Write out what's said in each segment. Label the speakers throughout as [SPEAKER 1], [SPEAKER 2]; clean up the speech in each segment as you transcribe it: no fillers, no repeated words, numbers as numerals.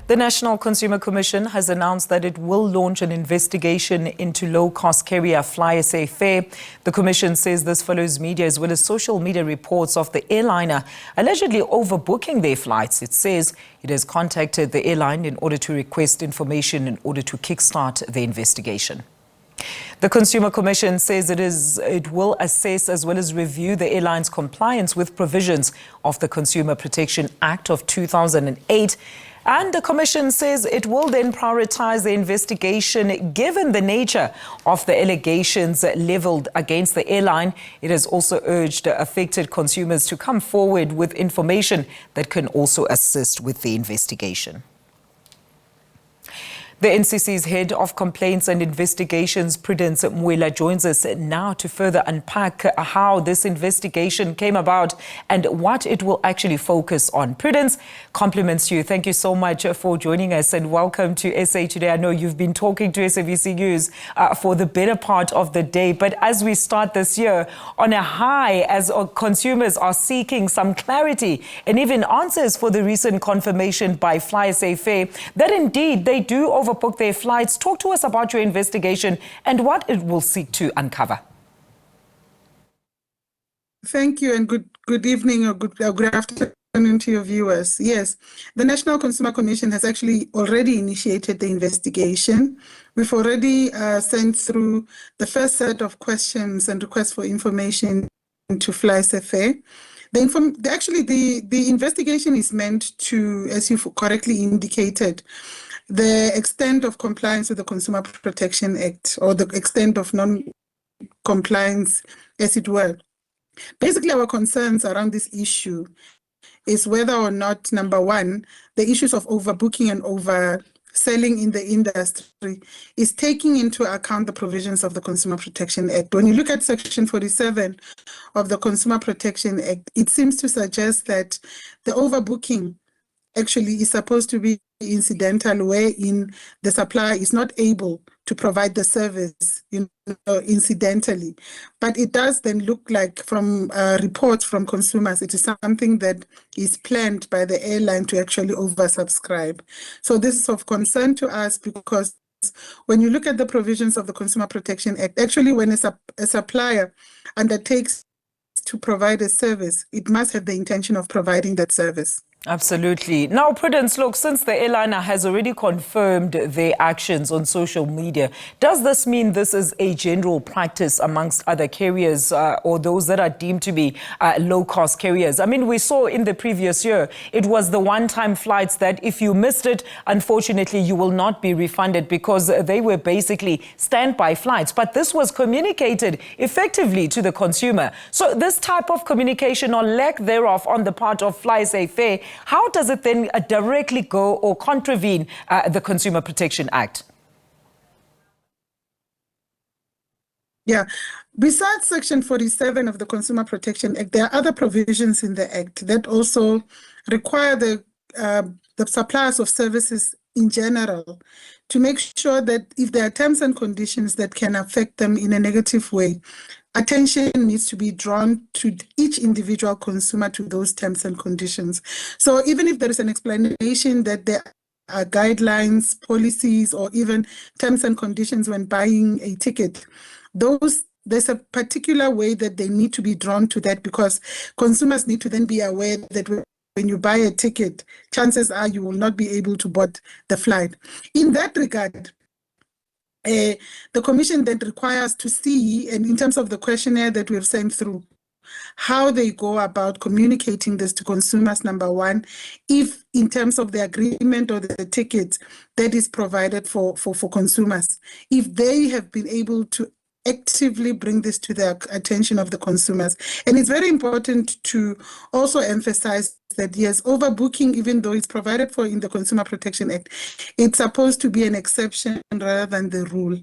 [SPEAKER 1] The National Consumer Commission has announced that it will launch an investigation into low-cost carrier Flysafair. The Commission says this follows media as well as social media reports of the airliner allegedly overbooking their flights. It says it has contacted the airline in order to request information in order to kickstart the investigation. The Consumer Commission says it will assess as well as review the airline's compliance with provisions of the Consumer Protection Act of 2008. And the Commission says it will then prioritize the investigation given the nature of the allegations leveled against the airline. It has also urged affected consumers to come forward with information that can also assist with the investigation. The NCC's head of complaints and investigations, Prudence Moilwa, joins us now to further unpack how this investigation came about and what it will actually focus on. Prudence, compliments you. Thank you so much for joining us and welcome to SA Today. I know you've been talking to SABC News for the better part of the day, but as we start this year on a high, as consumers are seeking some clarity and even answers for the recent confirmation by Flysafair that indeed they do overbook their flights. Talk to us about your investigation and what it will seek to uncover.
[SPEAKER 2] Thank you, and good evening or good afternoon to your viewers. Yes, the National Consumer Commission has actually already initiated the investigation. We've already sent through the first set of questions and requests for information to Flysafair. The investigation is meant to, as you correctly indicated, the extent of compliance with the Consumer Protection Act, or the extent of non-compliance, as it were. Basically, our concerns around this issue is whether or not, number one, the issues of overbooking and overselling in the industry is taking into account the provisions of the Consumer Protection Act. When you look at Section 47 of the Consumer Protection Act, it seems to suggest that the overbooking actually is supposed to be incidental, wherein the supplier is not able to provide the service incidentally. But it does then look like, from reports from consumers, it is something that is planned by the airline to actually oversubscribe. So this is of concern to us because when you look at the provisions of the Consumer Protection Act, actually when a supplier undertakes to provide a service, it must have the intention of providing that service.
[SPEAKER 1] Absolutely. Now, Prudence, look, since the airliner has already confirmed their actions on social media, does this mean this is a general practice amongst other carriers or those that are deemed to be low-cost carriers? I mean, we saw in the previous year, it was the one-time flights that if you missed it, unfortunately, you will not be refunded because they were basically standby flights. But this was communicated effectively to the consumer. So this type of communication or lack thereof on the part of Flysafair, how does it then directly go or contravene the Consumer Protection Act?
[SPEAKER 2] Yeah, besides Section 47 of the Consumer Protection Act, there are other provisions in the Act that also require the suppliers of services in general to make sure that if there are terms and conditions that can affect them in a negative way, attention needs to be drawn to each individual consumer to those terms and conditions. So even if there is an explanation that there are guidelines, policies, or even terms and conditions when buying a ticket, there's a particular way that they need to be drawn to that, because consumers need to then be aware that when you buy a ticket, chances are you will not be able to board the flight. In that regard, the Commission then requires to see, and in terms of the questionnaire that we have sent through, how they go about communicating this to consumers, number one, if in terms of the agreement or the ticket that is provided for consumers, if they have been able to actively bring this to the attention of the consumers. And it's very important to also emphasize that, yes, overbooking, even though it's provided for in the Consumer Protection Act, it's supposed to be an exception rather than the rule.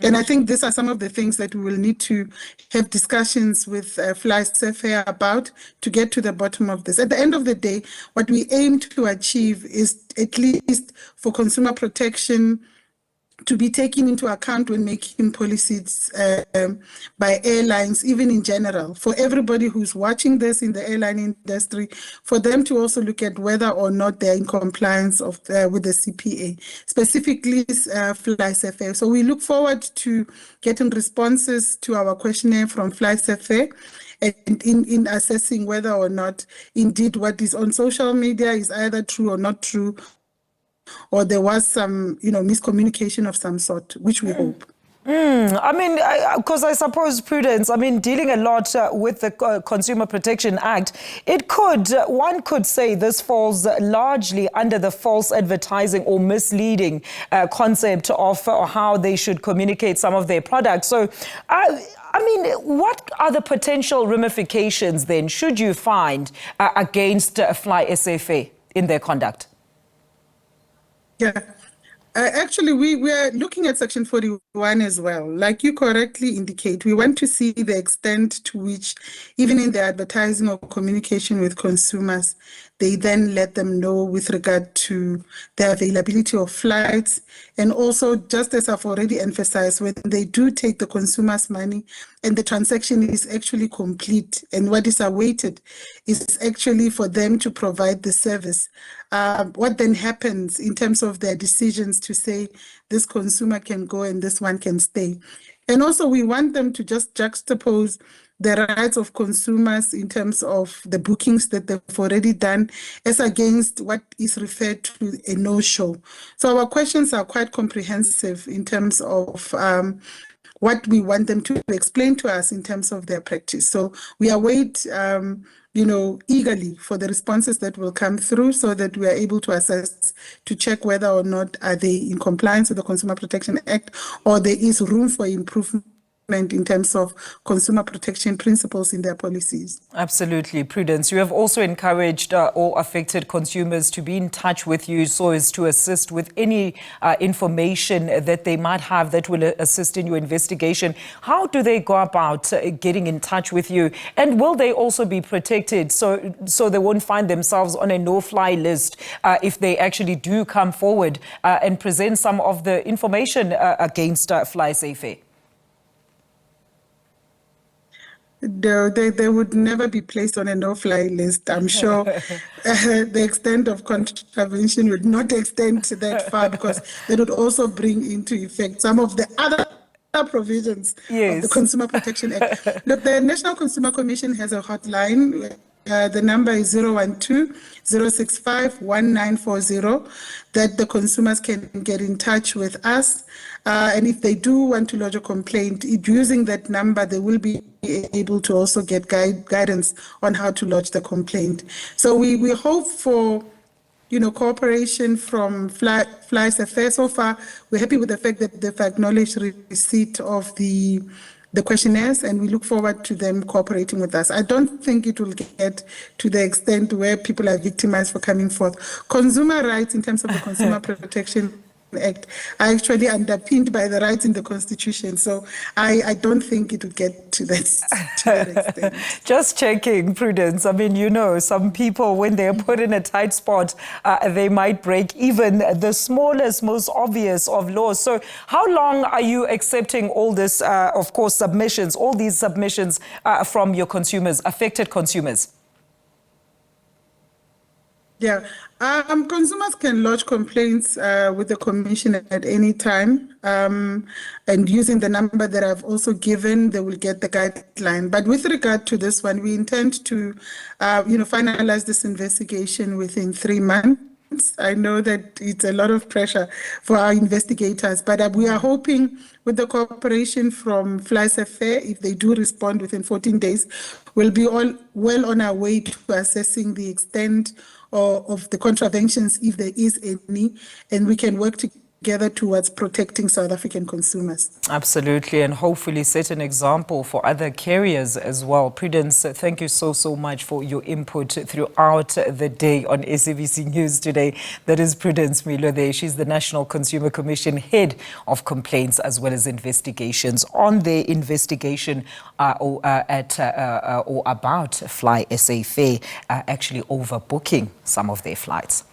[SPEAKER 2] And I think these are some of the things that we will need to have discussions with Flysafair about to get to the bottom of this. At the end of the day, what we aim to achieve is, at least for consumer protection to be taken into account when making policies by airlines, even in general, for everybody who's watching this in the airline industry, for them to also look at whether or not they're in compliance with the CPA, specifically Flysafair. So we look forward to getting responses to our questionnaire from Flysafair, and in assessing whether or not indeed what is on social media is either true or not true, or there was some, miscommunication of some sort, which we hope.
[SPEAKER 1] I mean, because I suppose, Prudence, I mean, dealing a lot with the Consumer Protection Act, one could say this falls largely under the false advertising or misleading concept of how they should communicate some of their products. So, I mean, what are the potential ramifications then, should you find, against Flysafair in their conduct?
[SPEAKER 2] Yeah, actually, we are looking at Section 41 as well. Like you correctly indicate, we want to see the extent to which, even in the advertising or communication with consumers, they then let them know with regard to the availability of flights. And also, just as I've already emphasized, when they do take the consumer's money and the transaction is actually complete, and what is awaited is actually for them to provide the service. What then happens in terms of their decisions to say this consumer can go and this one can stay? And also, we want them to just juxtapose the rights of consumers in terms of the bookings that they've already done as against what is referred to a no-show. So our questions are quite comprehensive in terms of what we want them to explain to us in terms of their practice. So we await eagerly for the responses that will come through so that we are able to assess, to check whether or not are they in compliance with the Consumer Protection Act, or there is room for improvement in terms of consumer protection principles in their policies.
[SPEAKER 1] Absolutely. Prudence, you have also encouraged all affected consumers to be in touch with you so as to assist with any information that they might have that will assist in your investigation. How do they go about getting in touch with you? And will they also be protected so they won't find themselves on a no-fly list if they actually do come forward and present some of the information against Flysafair?
[SPEAKER 2] No, they would never be placed on a no-fly list. I'm sure the extent of contravention would not extend to that far, because they would also bring into effect some of the other provisions of the Consumer Protection Act. Look, the National Consumer Commission has a hotline. The number is 012-065-1940, that the consumers can get in touch with us. And if they do want to lodge a complaint, using that number, they will be able to also get guidance on how to lodge the complaint. So we hope for cooperation from Flysafair. So far, we're happy with the fact that they've acknowledged receipt of the questionnaires, and we look forward to them cooperating with us. I don't think it will get to the extent where people are victimized for coming forth. Consumer rights in terms of the Consumer Protection Act are actually underpinned by the rights in the Constitution. So I don't think it would get to that extent.
[SPEAKER 1] Just checking, Prudence. I mean, some people, when they're put in a tight spot, they might break even the smallest, most obvious of laws. So how long are you accepting all this, of course, submissions, all these submissions from your consumers, affected consumers?
[SPEAKER 2] Yeah, consumers can lodge complaints with the Commission at any time, and using the number that I've also given, they will get the guideline. But with regard to this one, we intend to, finalize this investigation within 3 months. I know that it's a lot of pressure for our investigators, but we are hoping with the cooperation from Flysafair, if they do respond within 14 days, we'll be well on our way to assessing the extent of the contraventions, if there is any, and we can work together towards protecting South African consumers.
[SPEAKER 1] Absolutely, and hopefully set an example for other carriers as well. Prudence, thank you so much for your input throughout the day on SABC News today. That is Prudence Moilwa there. She's the National Consumer Commission Head of Complaints as well as Investigations on their investigation or about Flysafair actually overbooking some of their flights.